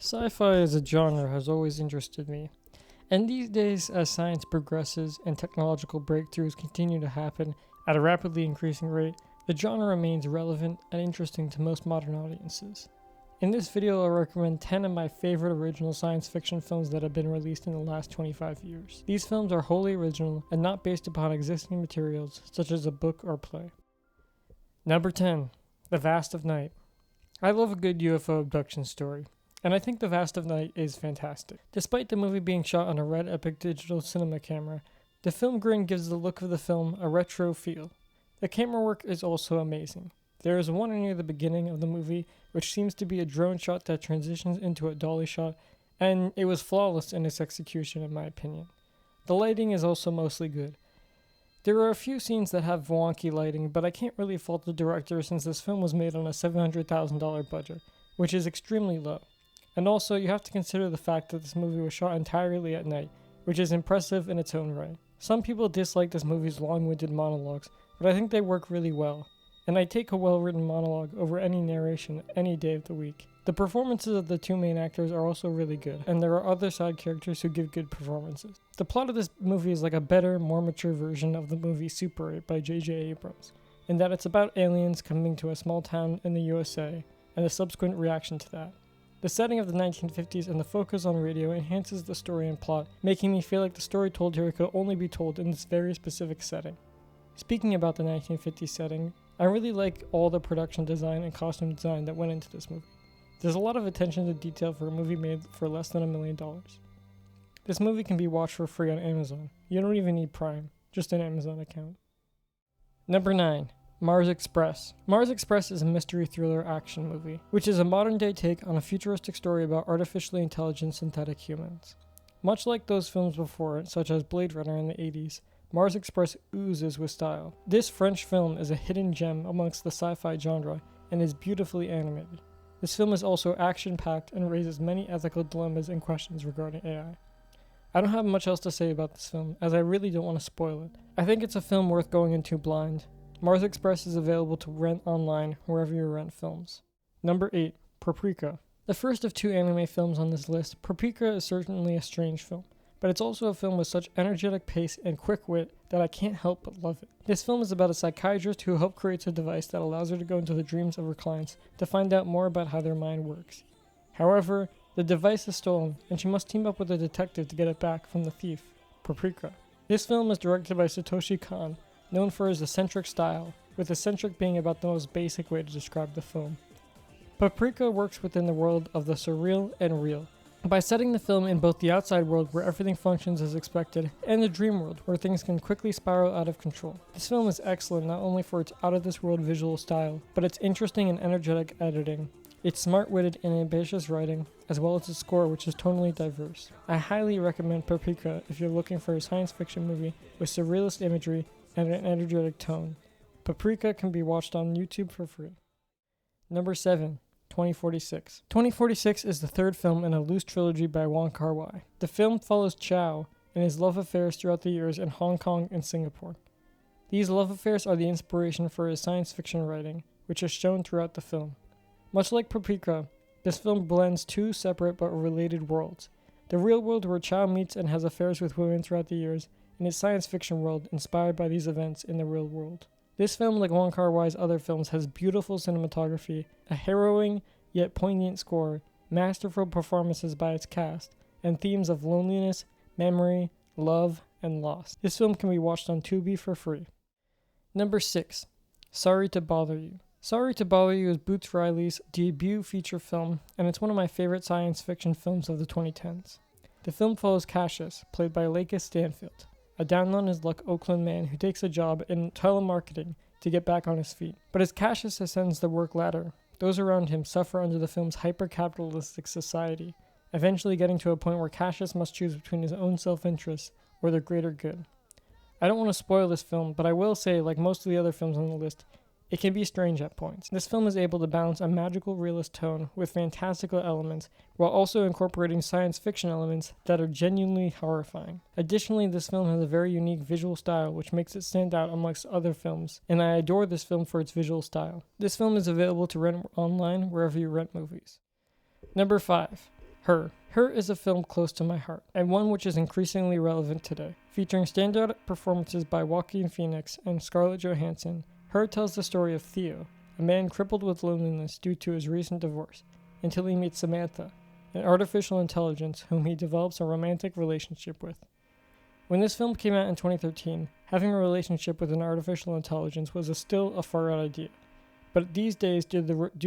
Sci-fi as a genre has always interested me, and these days, as science progresses and technological breakthroughs continue to happen at a rapidly increasing rate, the genre remains relevant and interesting to most modern audiences. In this video, I'll recommend 10 of my favorite original science fiction films that have been released in the last 25 years. These films are wholly original and not based upon existing materials such as a book or play. Number 10. The Vast of Night. I love a good UFO abduction story, and I think The Vast of Night is fantastic. Despite the movie being shot on a Red Epic digital cinema camera, the film grain gives the look of the film a retro feel. The camera work is also amazing. There is one near the beginning of the movie which seems to be a drone shot that transitions into a dolly shot, and it was flawless in its execution in my opinion. The lighting is also mostly good. There are a few scenes that have wonky lighting, but I can't really fault the director since this film was made on a $700,000 budget, which is extremely low. And also, you have to consider the fact that this movie was shot entirely at night, which is impressive in its own right. Some people dislike this movie's long-winded monologues, but I think they work really well, and I take a well-written monologue over any narration any day of the week. The performances of the two main actors are also really good, and there are other side characters who give good performances. The plot of this movie is like a better, more mature version of the movie Super 8 by J.J. Abrams, in that it's about aliens coming to a small town in the USA, and the subsequent reaction to that. The setting of the 1950s and the focus on radio enhances the story and plot, making me feel like the story told here could only be told in this very specific setting. Speaking about the 1950s setting, I really like all the production design and costume design that went into this movie. There's a lot of attention to detail for a movie made for less than $1 million. This movie can be watched for free on Amazon. You don't even need Prime, just an Amazon account. Number 9. Mars Express. Mars Express is a mystery thriller action movie, which is a modern-day take on a futuristic story about artificially intelligent synthetic humans. Much like those films before it, such as Blade Runner in the 80s, Mars Express oozes with style. This French film is a hidden gem amongst the sci-fi genre and is beautifully animated. This film is also action-packed and raises many ethical dilemmas and questions regarding AI. I don't have much else to say about this film, as I really don't want to spoil it. I think it's a film worth going into blind. Mars Express is available to rent online wherever you rent films. Number 8. Paprika. The first of 2 anime films on this list, Paprika is certainly a strange film, but it's also a film with such energetic pace and quick wit that I can't help but love it. This film is about a psychiatrist who helps create a device that allows her to go into the dreams of her clients to find out more about how their mind works. However, the device is stolen, and she must team up with a detective to get it back from the thief, Paprika. This film is directed by Satoshi Kon, known for his eccentric style, with eccentric being about the most basic way to describe the film. Paprika works within the world of the surreal and real, by setting the film in both the outside world where everything functions as expected, and the dream world where things can quickly spiral out of control. This film is excellent not only for its out-of-this-world visual style, but its interesting and energetic editing, its smart-witted and ambitious writing, as well as its score, which is tonally diverse. I highly recommend Paprika if you're looking for a science fiction movie with surrealist imagery and an energetic tone. Paprika can be watched on YouTube for free. Number 7. 2046. 2046 is the third film in a loose trilogy by Wong Kar-wai. The film follows Chow and his love affairs throughout the years in Hong Kong and Singapore. These love affairs are the inspiration for his science fiction writing, which is shown throughout the film. Much like Paprika, this film blends 2 separate but related worlds. The real world where Chow meets and has affairs with women throughout the years, and his science fiction world inspired by these events in the real world. This film, like Wong Kar-wai's other films, has beautiful cinematography, a harrowing yet poignant score, masterful performances by its cast, and themes of loneliness, memory, love, and loss. This film can be watched on Tubi for free. Number 6. Sorry to Bother You. Sorry to Bother You is Boots Riley's debut feature film, and it's one of my favorite science fiction films of the 2010s. The film follows Cassius, played by Lakis Stanfield, a down-on-his-luck Oakland man who takes a job in telemarketing to get back on his feet. But as Cassius ascends the work ladder, those around him suffer under the film's hyper-capitalistic society, eventually getting to a point where Cassius must choose between his own self-interest or the greater good. I don't want to spoil this film, but I will say, like most of the other films on the list, it can be strange at points. This film is able to balance a magical realist tone with fantastical elements, while also incorporating science fiction elements that are genuinely horrifying. Additionally, this film has a very unique visual style, which makes it stand out amongst other films, and I adore this film for its visual style. This film is available to rent online wherever you rent movies. Number 5. Her. Her is a film close to my heart, and one which is increasingly relevant today. Featuring standout performances by Joaquin Phoenix and Scarlett Johansson, Her tells the story of Theo, a man crippled with loneliness due to his recent divorce, until he meets Samantha, an artificial intelligence whom he develops a romantic relationship with. When this film came out in 2013, having a relationship with an artificial intelligence was still a far-out idea. But these days, due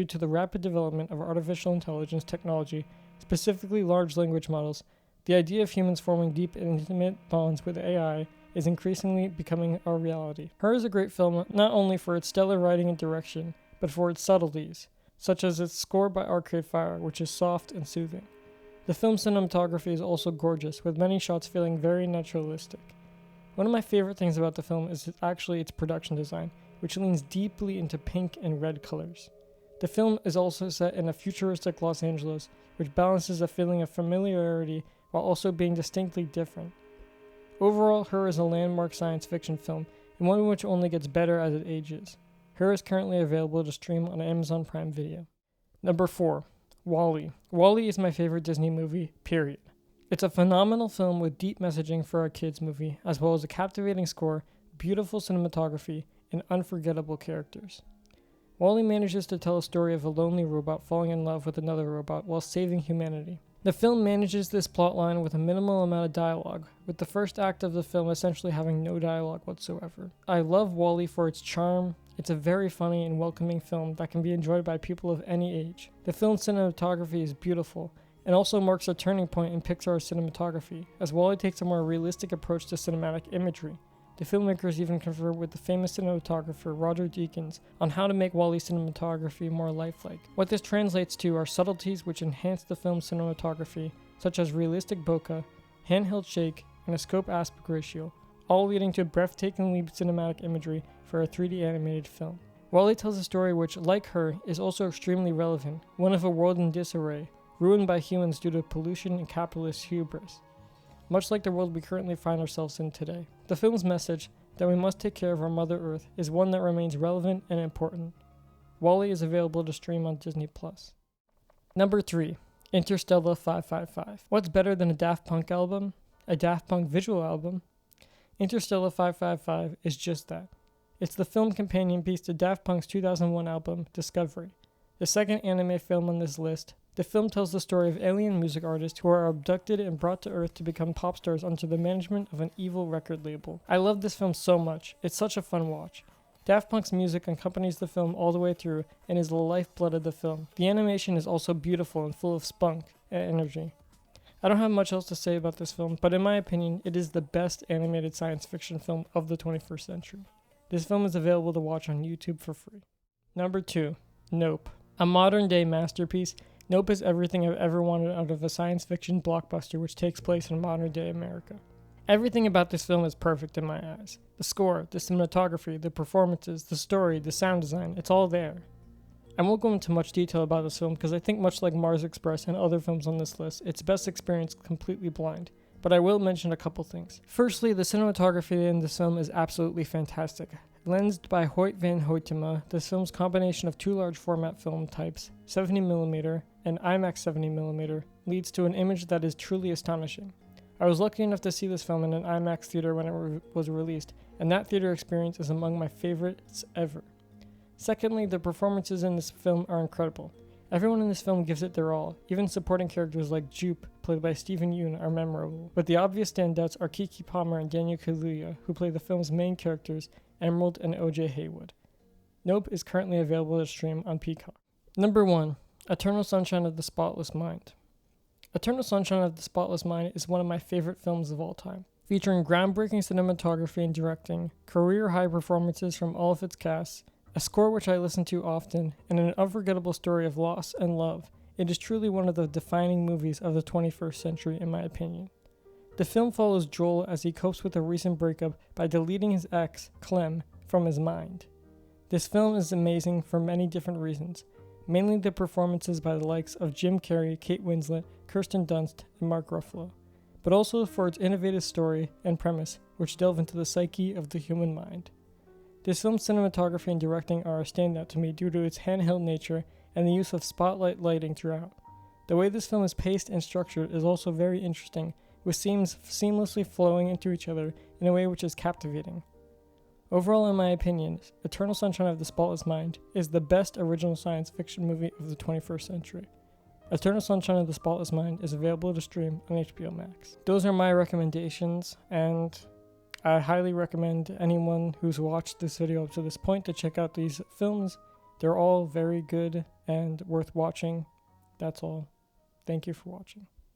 to the rapid development of artificial intelligence technology, specifically large language models, the idea of humans forming deep and intimate bonds with AI is increasingly becoming a reality. Her is a great film not only for its stellar writing and direction, but for its subtleties, such as its score by Arcade Fire, which is soft and soothing. The film's cinematography is also gorgeous, with many shots feeling very naturalistic. One of my favorite things about the film is actually its production design, which leans deeply into pink and red colors. The film is also set in a futuristic Los Angeles, which balances a feeling of familiarity while also being distinctly different. Overall, Her is a landmark science fiction film, and one which only gets better as it ages. Her is currently available to stream on Amazon Prime Video. Number 4. WALL-E. WALL-E is my favorite Disney movie, period. It's a phenomenal film with deep messaging for a kids movie, as well as a captivating score, beautiful cinematography, and unforgettable characters. WALL-E manages to tell a story of a lonely robot falling in love with another robot while saving humanity. The film manages this plotline with a minimal amount of dialogue, with the first act of the film essentially having no dialogue whatsoever. I love WALL-E for its charm. It's a very funny and welcoming film that can be enjoyed by people of any age. The film's cinematography is beautiful, and also marks a turning point in Pixar's cinematography, as WALL-E takes a more realistic approach to cinematic imagery. The filmmakers even conferred with the famous cinematographer Roger Deakins on how to make WALL-E cinematography more lifelike. What this translates to are subtleties which enhance the film's cinematography, such as realistic bokeh, handheld shake, and a scope aspect ratio, all leading to breathtakingly cinematic imagery for a 3D animated film. WALL-E tells a story which, like Her, is also extremely relevant, one of a world in disarray, ruined by humans due to pollution and capitalist hubris, much like the world we currently find ourselves in today. The film's message, that we must take care of our Mother Earth, is one that remains relevant and important. WALL-E is available to stream on Disney+. Number 3. Interstellar 555. What's better than a Daft Punk album? A Daft Punk visual album? Interstellar 555 is just that. It's the film companion piece to Daft Punk's 2001 album, Discovery, the second anime film on this list. The film tells the story of alien music artists who are abducted and brought to Earth to become pop stars under the management of an evil record label. I love this film so much. It's such a fun watch. Daft Punk's music accompanies the film all the way through and is the lifeblood of the film. The animation is also beautiful and full of spunk and energy. I don't have much else to say about this film, but in my opinion, it is the best animated science fiction film of the 21st century. This film is available to watch on YouTube for free. Number 2. Nope. A modern-day masterpiece, Nope is everything I've ever wanted out of a science fiction blockbuster which takes place in modern-day America. Everything about this film is perfect in my eyes. The score, the cinematography, the performances, the story, the sound design, it's all there. I won't go into much detail about this film because I think much like Mars Express and other films on this list, it's best experienced completely blind, but I will mention a couple things. Firstly, the cinematography in this film is absolutely fantastic. Lensed by Hoyt van Hoytema, this film's combination of two large format film types, 70mm and IMAX 70mm, leads to an image that is truly astonishing. I was lucky enough to see this film in an IMAX theater when it was released, and that theater experience is among my favorites ever. Secondly, the performances in this film are incredible. Everyone in this film gives it their all. Even supporting characters like Jupe, played by Stephen Yeun, are memorable. But the obvious standouts are Keke Palmer and Daniel Kaluuya, who play the film's main characters, Emerald and O.J. Haywood. Nope is currently available to stream on Peacock. Number 1. Eternal Sunshine of the Spotless Mind. Eternal Sunshine of the Spotless Mind is one of my favorite films of all time. Featuring groundbreaking cinematography and directing, career-high performances from all of its casts, a score which I listen to often, and an unforgettable story of loss and love, it is truly one of the defining movies of the 21st century in my opinion. The film follows Joel as he copes with a recent breakup by deleting his ex, Clem, from his mind. This film is amazing for many different reasons, mainly the performances by the likes of Jim Carrey, Kate Winslet, Kirsten Dunst, and Mark Ruffalo, but also for its innovative story and premise, which delve into the psyche of the human mind. This film's cinematography and directing are a standout to me due to its handheld nature and the use of spotlight lighting throughout. The way this film is paced and structured is also very interesting, with scenes seamlessly flowing into each other in a way which is captivating. Overall, in my opinion, Eternal Sunshine of the Spotless Mind is the best original science fiction movie of the 21st century. Eternal Sunshine of the Spotless Mind is available to stream on HBO Max. Those are my recommendations, and I highly recommend anyone who's watched this video up to this point to check out these films. They're all very good and worth watching. That's all. Thank you for watching.